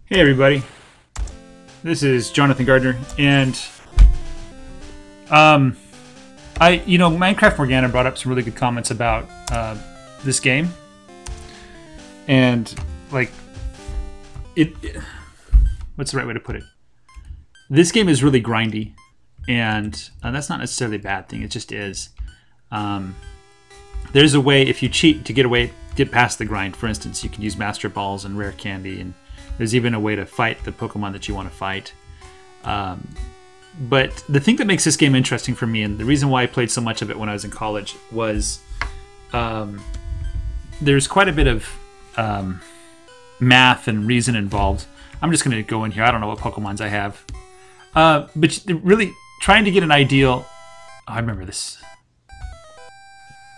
Hey everybody, this is Jonathan Gardner, and Minecraft Morgana brought up some really good comments about this game, and like what's the right way to put it? This game is really grindy, and that's not necessarily a bad thing. It just is. There's a way if you cheat to get past the grind. For instance, you can use Master Balls and Rare Candy, and there's even a way to fight the Pokemon that you want to fight. But the thing that makes this game interesting for me, and the reason why I played so much of it when I was in college, was there's quite a bit of math and reason involved. I'm just going to go in here. I don't know what Pokemons I have. But really trying to get an ideal... Oh, I remember this.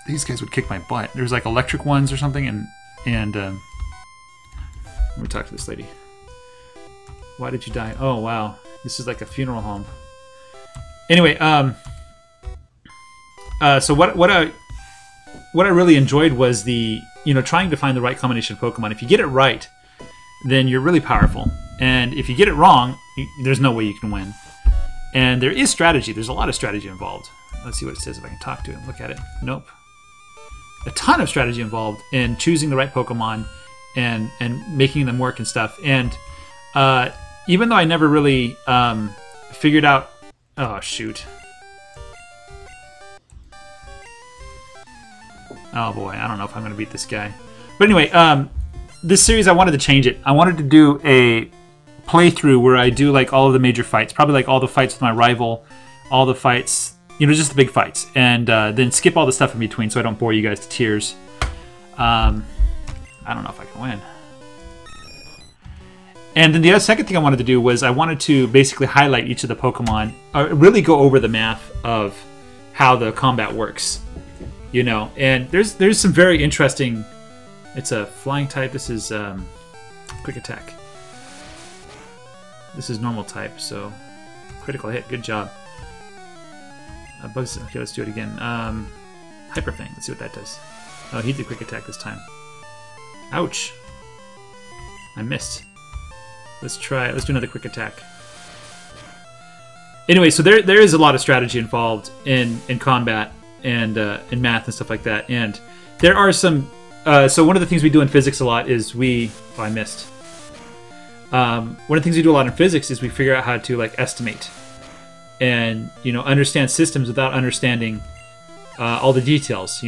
These guys would kick my butt. There's like electric ones or something, and let me talk to this lady. Why did you die? Oh, wow. This is like a funeral home. Anyway, so what I really enjoyed was trying to find the right combination of Pokemon. If you get it right, then you're really powerful. And if you get it wrong, there's no way you can win. And there is strategy. There's a lot of strategy involved. Let's see what it says if I can talk to him. Look at it. Nope. A ton of strategy involved in choosing the right Pokemon and making them work and stuff. And even though I never really figured out... Oh, shoot. Oh, boy. I don't know if I'm going to beat this guy. But anyway, this series, I wanted to change it. I wanted to do a playthrough where I do like all of the major fights. Probably like all the fights with my rival. All the fights... just the big fights. And then skip all the stuff in between so I don't bore you guys to tears. I don't know if I can win. And then the second thing I wanted to do was I wanted to basically highlight each of the Pokemon, really go over the math of how the combat works, And there's some very interesting. It's a flying type. This is quick attack. This is normal type, so critical hit. Good job. Bugs. Okay, let's do it again. Hyper Fang. Let's see what that does. Oh, he did quick attack this time. Ouch. I missed. Let's do another quick attack. Anyway, so there is a lot of strategy involved in combat and in math and stuff like that. And there are some... so one of the things we do in physics a lot is we... Oh, I missed. One of the things we do a lot in physics is we figure out how to estimate and understand systems without understanding all the details.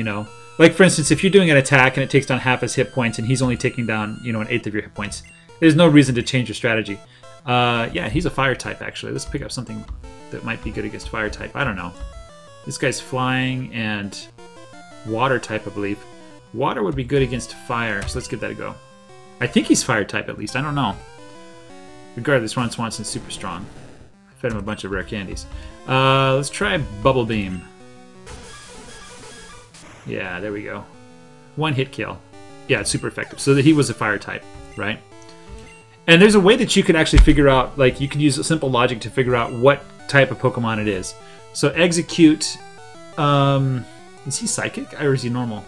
Like for instance, if you're doing an attack and it takes down half his hit points and he's only taking down an eighth of your hit points, there's no reason to change your strategy. Yeah, he's a fire type actually. Let's pick up something that might be good against fire type. I don't know. This guy's flying and water type, I believe. Water would be good against fire, so let's give that a go. I think he's fire type at least. I don't know. Regardless, Ron Swanson's super strong. I fed him a bunch of rare candies. Let's try Bubble Beam. Yeah, there we go. One hit kill. Yeah, it's super effective. So that he was a fire type, right? And there's a way that you can actually figure out, you can use a simple logic to figure out what type of Pokemon it is. So Execute, is he psychic or is he normal?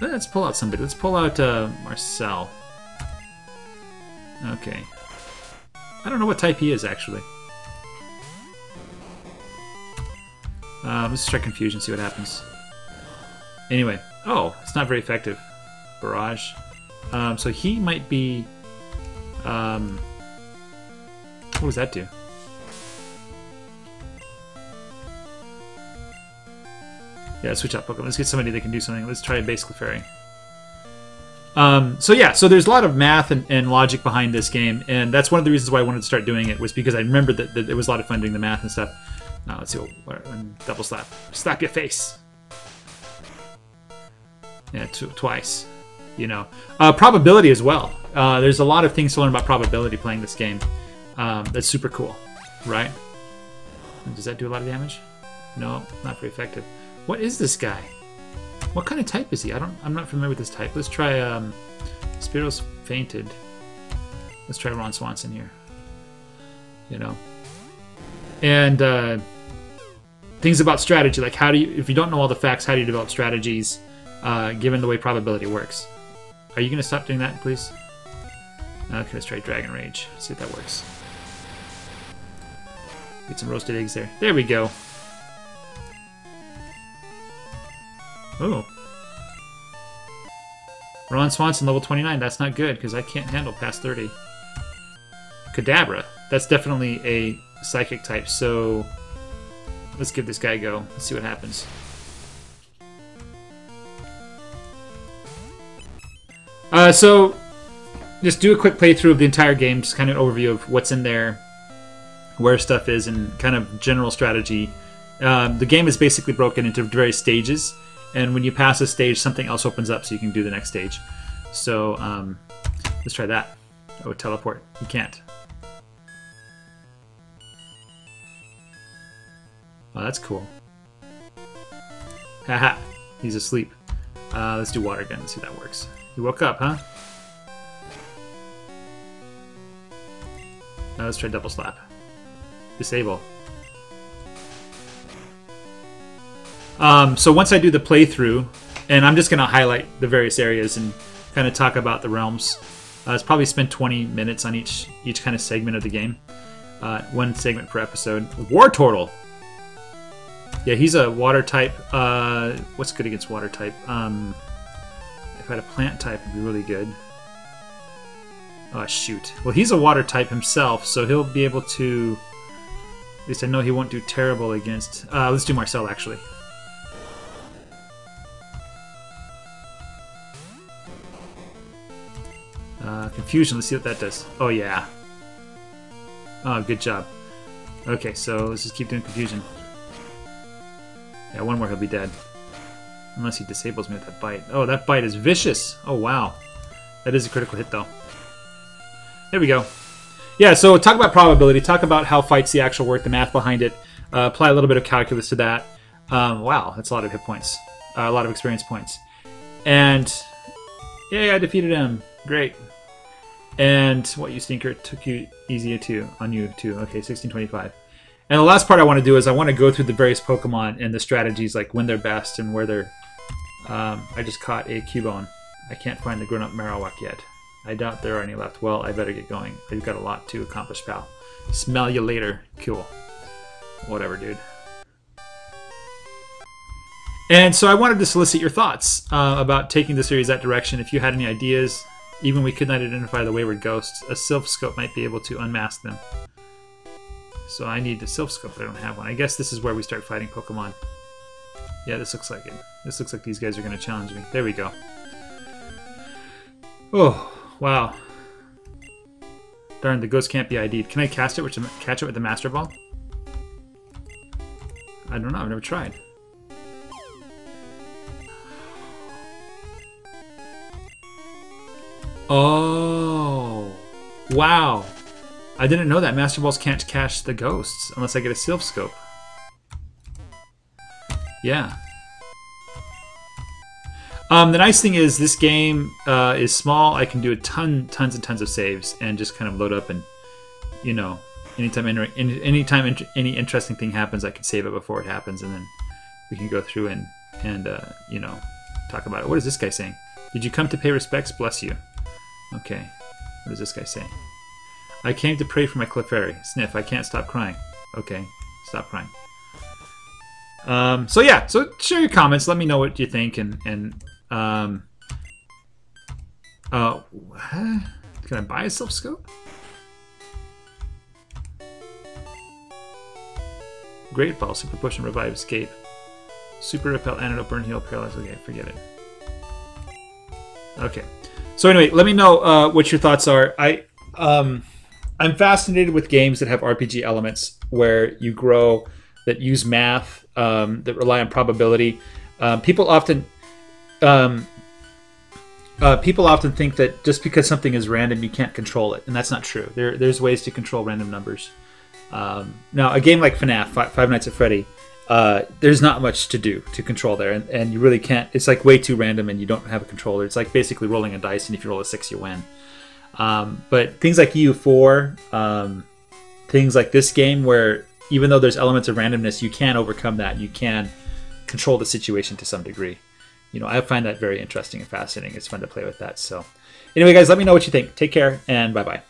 Let's pull out somebody. Let's pull out Marcel. Okay. I don't know what type he is actually. Let's try Confusion, see what happens. Anyway, oh, it's not very effective. Barrage. So he might be... what does that do? Yeah, switch out Pokemon. Let's get somebody that can do something. Let's try Basic Fairy. So yeah, so there's a lot of math and logic behind this game, and that's one of the reasons why I wanted to start doing it, was because I remembered that it was a lot of fun doing the math and stuff. Now let's see what double slap. Slap your face. Yeah, twice. Probability as well. There's a lot of things to learn about probability playing this game. That's super cool, right? Does that do a lot of damage? No, not very effective. What is this guy? What kind of type is he? I'm not familiar with this type. Let's try Spiros Fainted. Let's try Ron Swanson here. And things about strategy, like if you don't know all the facts, how do you develop strategies given the way probability works? Are you going to stop doing that, please? Okay, let's try Dragon Rage. See if that works. Get some roasted eggs there. There we go. Oh. Ron Swanson, level 29. That's not good, because I can't handle past 30. Kadabra. That's definitely a psychic type, so let's give this guy a go. Let's see what happens. So, just do a quick playthrough of the entire game, just kind of an overview of what's in there, where stuff is, and kind of general strategy. The game is basically broken into various stages, and when you pass a stage, something else opens up so you can do the next stage. So, let's try that. Oh, teleport. You can't. Oh, that's cool. Haha, he's asleep. Let's do water gun, see if that works. You woke up, huh? Let's try double slap. Disable. So once I do the playthrough, and I'm just going to highlight the various areas and kind of talk about the realms. It's probably spend 20 minutes on each kind of segment of the game. One segment per episode. War Turtle! Yeah, he's a water type. What's good against water type? If I had a plant type, it'd be really good. Oh, shoot. Well, he's a water type himself, so he'll be able to... At least I know he won't do terrible against... let's do Marcel, actually. Confusion, let's see what that does. Oh, yeah. Oh, good job. Okay, so let's just keep doing confusion. Yeah, one more, he'll be dead. Unless he disables me with that bite. Oh, that bite is vicious. Oh, wow. That is a critical hit, though. There we go. Yeah, so talk about probability. Talk about how fights the actual work, the math behind it. Apply a little bit of calculus to that. Wow, that's a lot of hit points. A lot of experience points. And, yeah, I defeated him. Great. And, what, you stinker, took you easier too, on you too. Okay, 1625. And the last part I want to do is I want to go through the various Pokemon and the strategies, like when they're best and where they're... I just caught a Cubone. I can't find the grown-up Marowak yet. I doubt there are any left. Well, I better get going. I've got a lot to accomplish, pal. Smell you later. Cool. Whatever, dude. And so I wanted to solicit your thoughts about taking the series that direction. If you had any ideas, even we could not identify the wayward ghosts, a Sylph Scope might be able to unmask them. So I need the Sylph Scope, but I don't have one. I guess this is where we start fighting Pokemon. Yeah, this looks like it. This looks like these guys are going to challenge me. There we go. Oh, wow. Darn, the ghost can't be ID'd. Can I cast it, catch it with the Master Ball? I don't know, I've never tried. Oh, wow. I didn't know that Master Balls can't catch the ghosts unless I get a Sylph Scope. Yeah. The nice thing is this game is small. I can do tons and tons of saves and just kind of load up and, you know, anytime any interesting thing happens, I can save it before it happens, and then we can go through and you know, talk about it. What is this guy saying? Did you come to pay respects? Bless you. Okay. What does this guy say? I came to pray for my Clefairy. Sniff, I can't stop crying. Okay, stop crying. So yeah, so share your comments. Let me know what you think, and can I buy a Sylph Scope? Great Ball, Super Push and Revive, Escape. Super Repel, Antidote, Burn, Heal, Paralyze. Okay, forget it. Okay. So anyway, let me know what your thoughts are. I'm fascinated with games that have RPG elements where you grow, that use math, that rely on probability. People often think that just because something is random, you can't control it, and that's not true. There's ways to control random numbers. Now, a game like FNAF, Five Nights at Freddy, there's not much to do to control there, and you really can't. It's like way too random, and you don't have a controller. It's like basically rolling a dice, and if you roll a 6, you win. But things like EU4, things like this game, where even though there's elements of randomness, you can overcome that. You can control the situation to some degree. You know, I find that very interesting and fascinating. It's fun to play with that. So Anyway, guys, let me know what you think. Take care, and bye-bye.